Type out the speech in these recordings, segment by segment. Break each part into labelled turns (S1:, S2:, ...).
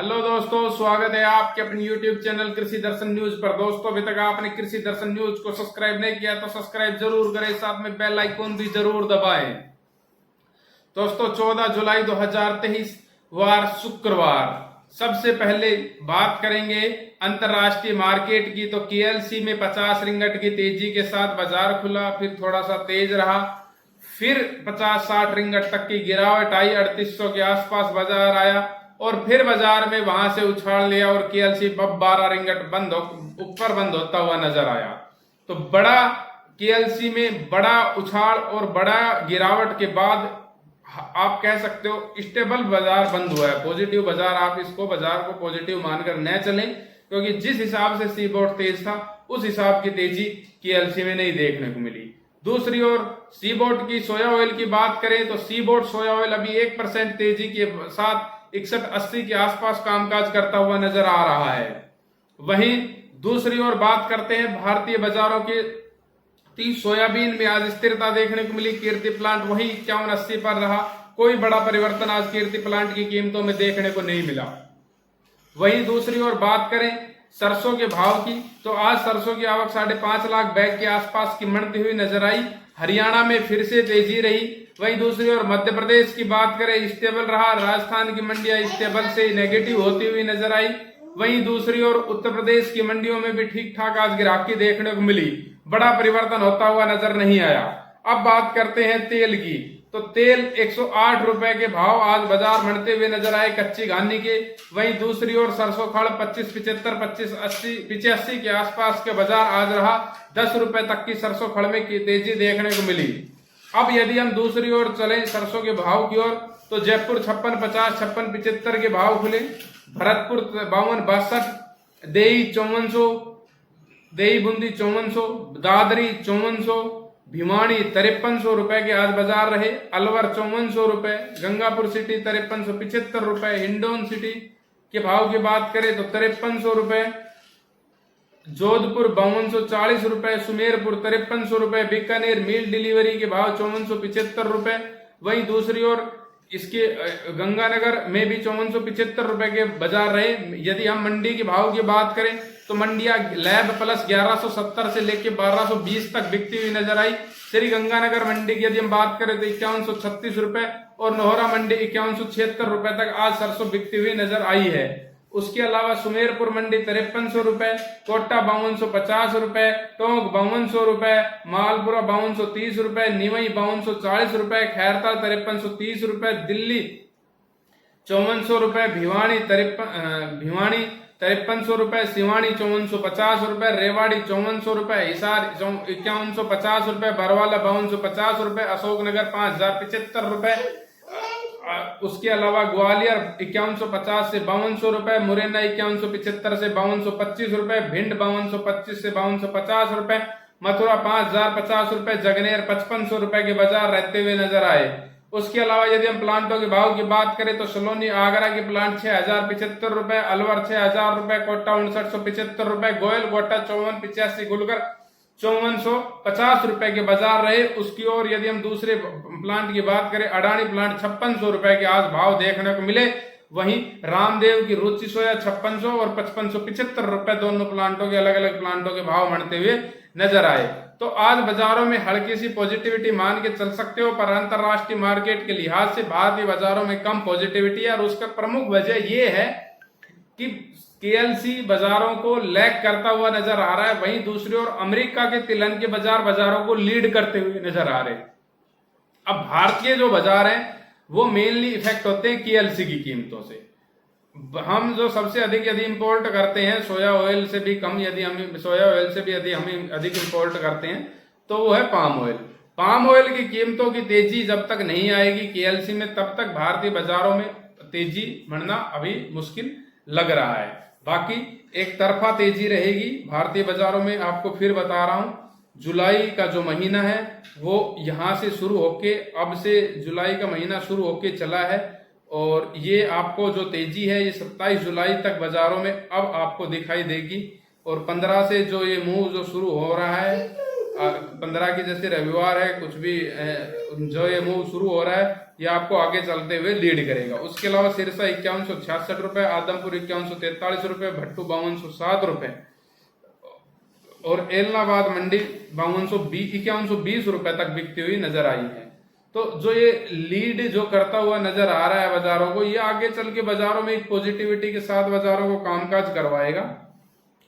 S1: Hello दोस्तों, स्वागत है आपके अपने YouTube चैनल कृषि दर्शन न्यूज पर। दोस्तों, अभी तक आपने कृषि दर्शन न्यूज को सब्सक्राइब नहीं किया तो सब्सक्राइब जरूर करें, साथ में बेल आइकन भी जरूर दबाएं। दोस्तों, 14 जुलाई 2023 वार शुक्रवार। सबसे पहले बात करेंगे अंतरराष्ट्रीय मार्केट की। तो KLC में 50 रिंगट की तेजी के साथ बाजार खुला, फिर थोड़ा सा तेज रहा, फिर 50-60 रिंगट तक की गिरावट आई, 3800 के आसपास बाजार आया और फिर बाजार में वहां से उछाल लिया और KLC 12 रिंगट ऊपर बंद होता हुआ नजर आया। तो बड़ा KLC में बड़ा उछाल और बड़ा गिरावट के बाद आप कह सकते हो स्टेबल बाजार बंद हुआ है, पॉजिटिव बाजार। आप इसको बाजार को पॉजिटिव मानकर न चलें, क्योंकि जिस हिसाब से सी बोर्ड तेज था उस हिसाब की तेजी KLC में नहीं देखने को मिली। दूसरी ओर सी बोर्ड की सोया ऑयल की बात करें तो सी बोर्ड सोया ऑयल अभी 1% तेजी के साथ 61-80 के आसपास कामकाज करता हुआ नजर आ रहा है। वहीं दूसरी ओर बात करते हैं भारतीय बाजारों की। सोयाबीन में आज स्थिरता देखने को मिली। कीर्ति प्लांट वही 51-80 पर रहा। कोई बड़ा परिवर्तन आज कीर्ति प्लांट की कीमतों में देखने को नहीं मिला। वहीं दूसरी ओर बात करें सरसों के भाव की, तो आज सरसों की आवक 5.5 लाख बैग के आसपास की बढ़ती हुई नजर आई। हरियाणा में फिर से तेजी रही। वहीं दूसरी ओर मध्य प्रदेश की बात करें, स्टेबल रहा। राजस्थान की मंडियां स्टेबल से नेगेटिव होती हुई नजर आई। वहीं दूसरी ओर उत्तर प्रदेश की मंडियों में भी ठीक ठाक आज गिराकी देखने को मिली। बड़ा परिवर्तन होता हुआ नजर नहीं आया। अब बात करते हैं तेल की। तो तेल 108 रुपए के भाव आज बाजार बढ़ते हुए नजर आए कच्ची घानी के। वहीं दूसरी ओर सरसों खड़ 25.75, 25.80, 85 के आसपास के बाजार आज रहा। 10 रुपए तक की सरसों खड़ में की तेजी देखने को मिली। अब यदि हम दूसरी ओर चलें सरसों के भाव की ओर, तो जयपुर 56.50, 56.75 के भाव खुले। भरतपुर 52-62, देई 5400, देई बूंदी 5400, दादरी 5400, भिवानी 5300 रुपए के आज बाजार रहे। अलवर 5400 रुपए, गंगापुर सिटी 5375 रुपए, हिंडौन सिटी के भाव की बात करें तो 5300 रुपए, जोधपुर 5240 रुपए, सुमेरपुर 5300 रुपए, बीकानेर मील डिलीवरी के भाव 5475 रुपए। वहीं दूसरी ओर इसके गंगानगर में भी 5475 रुपए के बाजार रहे। यदि हम मंडी के भाव की बात करें तो मंडिया लैब प्लस 1170 से लेकर 1220 तक बिकती हुई नजर आई। श्री गंगानगर मंडी की यदि हम बात करें तो 5136 रुपए और नोहरा मंडी 5176 रुपए तक आज सरसों बिकती हुई नजर आई है। उसके अलावा सुमेरपुर मंडी 5300 रुपए, कोटा 5250 रुपए, टोंक 5200 रुपए, मालपुरा 5230 रुपए, निवई 5240 रुपए, खैरता 5330 रुपए, दिल्ली 5400 रुपए, भिवानी 5300 रुपए, सिवानी 5450 रुपए, रेवाड़ी 5400 रुपए, हिसार 5150 रुपए, बरवाला 5250 रुपए, अशोकनगर 5075 रुपए। उसके अलावा ग्वालियर 5150 से 5200 रुपए, मुरैना 5175 से 5225 रुपए, भिंड 5225 से 5250 रुपए, मथुरा 5050 रुपए, जगनेर 5500 रुपए के बाजार रहते हुए नजर आए। उसके अलावा यदि हम प्लांटों के भाव की बात करें तो सलोनी आगरा के प्लांट 6075 रुपए, अलवर 6000 रुपए, कोटा 5975 रुपए, गोयल कोटा 5485, गुलगर 5450 रुपए के बाजार रहे। उसकी ओर यदि हम दूसरे प्लांट की बात करें, अडानी प्लांट 5600 रुपए के आज भाव देखने को मिले। वहीं रामदेव की रुचि सोया 5600 और 5575 रुपए, दोनों प्लांटों के अलग अलग प्लांटों के भाव बढ़ते हुए नजर आए। तो आज बाजारों में हल्की सी पॉजिटिविटी मान के चल सकते हो, पर अंतरराष्ट्रीय मार्केट के लिहाज से भारतीय बाजारों में कम पॉजिटिविटी है और उसका प्रमुख वजह यह है कि KLC बाजारों को लैग करता हुआ नजर आ रहा है। वहीं दूसरी ओर अमेरिका के तिलहन के बाजारों को लीड करते हुए नजर आ रहे हैं। अब भारतीय जो बाजार हैं वो मेनली इफेक्ट होते हैं KLC की कीमतों से। हम जो सबसे अधिक यदि इंपोर्ट करते हैं सोया ऑयल से भी कम, यदि हम सोया ऑयल से भी यदि हम अधिक इंपोर्ट करते हैं तो वो है पाम ऑयल। पाम ऑयल की कीमतों की तेजी जब तक नहीं आएगी KLC में, तब तक भारतीय बाजारों में तेजी बढ़ना अभी मुश्किल लग रहा है। बाकी एक तरफा तेजी रहेगी भारतीय बाजारों में। आपको फिर बता रहा हूं, जुलाई का जो महीना है वो यहां से शुरू होके, अब से जुलाई का महीना शुरू होके चला है और ये आपको जो तेजी है ये 27 जुलाई तक बाजारों में अब आपको दिखाई देगी। और 15 से जो ये मूव जो शुरू हो रहा है, 15 की जैसे रविवार है, कुछ भी जो ये मूव शुरू हो रहा है ये आपको आगे चलते हुए लीड करेगा। उसके अलावा सिरसा 5166 रुपए, आदमपुर 5143 रुपए, भट्टू 5207 रुपए और एलनाबाद मंडी 5120 रुपए तक बिकती हुई नजर आई है। तो जो ये लीड जो करता हुआ नजर आ रहा है बाजारों को, ये आगे चल के बाजारों में एक पॉजिटिविटी के साथ बाजारों को कामकाज करवाएगा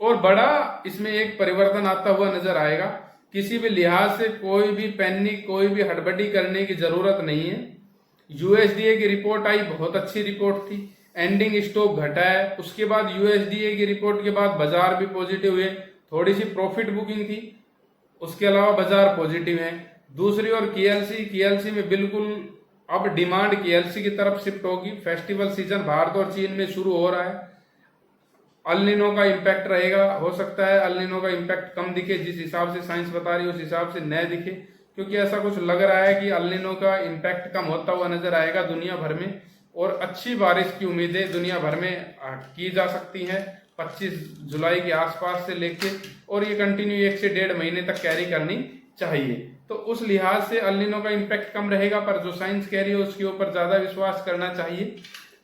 S1: और बड़ा इसमें एक परिवर्तन आता हुआ नजर आएगा। किसी भी लिहाज से कोई भी पैनिक, कोई भी हड़बड़ी करने की जरूरत नहीं है। यूएसडीए की रिपोर्ट आई, बहुत अच्छी रिपोर्ट थी, एंडिंग स्टॉक घटा है। उसके बाद यूएसडीए की रिपोर्ट के बाद बाजार भी पॉजिटिव हुए, थोड़ी सी प्रॉफिट बुकिंग थी, उसके अलावा बाजार पॉजिटिव है। दूसरी ओर केएलसी में बिल्कुल अब डिमांड केएलसी की तरफ शिफ्ट होगी। फेस्टिवल सीजन भारत और चीन में शुरू हो रहा है। अल नीनो का इम्पैक्ट रहेगा, हो सकता है अल नीनो का इम्पैक्ट कम दिखे, जिस हिसाब से साइंस बता रही है उस हिसाब से न दिखे, क्योंकि ऐसा कुछ लग रहा है कि अल नीनो का इम्पैक्ट कम होता हुआ नजर आएगा दुनिया भर में और अच्छी बारिश की उम्मीदें दुनिया भर में की जा सकती हैं 25 जुलाई के आसपास से लेके, और ये कंटिन्यू 1 से 1.5 महीने तक कैरी करनी चाहिए। तो उस लिहाज से अल नीनो का इम्पैक्ट कम रहेगा, पर जो साइंस कह रही है उसके ऊपर ज्यादा विश्वास करना चाहिए।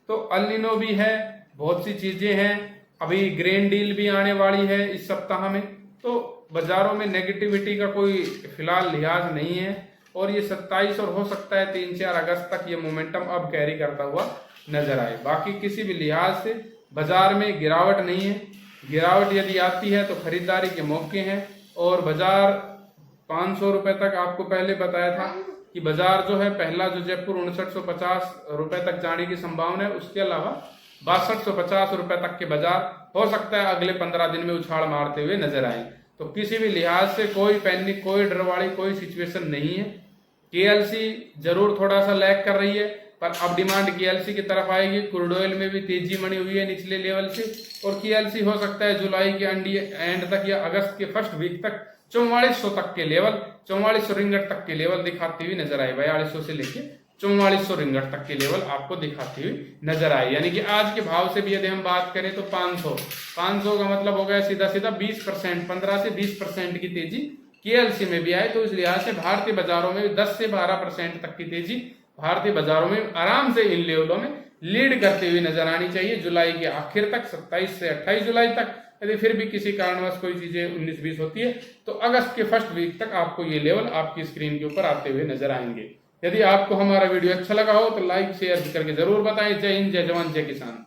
S1: तो अल नीनो भी है, बहुत सी चीजें हैं, अभी ग्रेन डील भी आने वाली है इस सप्ताह में। तो बाजारों में नेगेटिविटी का कोई फिलहाल लिहाज नहीं है और ये 27 और हो सकता है 3-4 अगस्त तक ये मोमेंटम अब कैरी करता हुआ नजर आए। बाकी किसी भी लिहाज से बाजार में गिरावट नहीं है। गिरावट यदि आती है तो खरीदारी के मौके हैं और बाजार 500 रुपए तक, आपको पहले बताया था कि बाजार जो है पहला जो जयपुर 5950 रुपए तक जाने की संभावना है, उसके अलावा 6250 रुपए तक के बाजार हो सकता है अगले 15 दिन में उछाल मारते हुए नजर आए। तो किसी भी लिहाज से कोई पैनिक, कोई डरवाड़ी, कोई सिचुएशन नहीं है। केएलसी जरूर थोड़ा सा लैग कर रही है, पर अब डिमांड केएलसी की तरफ आएगी। क्रूड ऑयल में भी तेजी बनी हुई है निचले लेवल से, और केएलसी हो सकता है जुलाई के एंड तक या अगस्त के फर्स्ट वीक तक 4400 तक के लेवल, 4400 रिंगट तक के लेवल दिखाती हुई नजर आए। 4200 से लेके 4400 रिंगट तक के लेवल आपको दिखाती हुई नजर आए। यानी कि आज के भाव से भी यदि हम बात करें तो 500 का मतलब हो गया सीधा सीधा 20%, 15 से 20% की तेजी केएलसी में भी आए। तो इस लिहाज से भारतीय बाजारों में 10 से 12% तक की तेजी भारतीय बाजारों में आराम से इन लेवलों में लीड करते हुए नजर आनी चाहिए जुलाई के आखिर तक, 27 से 28 जुलाई तक। यदि फिर भी किसी कारणवश कोई चीजें 19-20 होती है तो अगस्त के फर्स्ट वीक तक आपको ये लेवल आपकी स्क्रीन के ऊपर आते हुए नजर आएंगे। यदि आपको हमारा वीडियो अच्छा लगा हो तो लाइक शेयर करके जरूर बताएं। जय हिंद, जय जवान, जय किसान।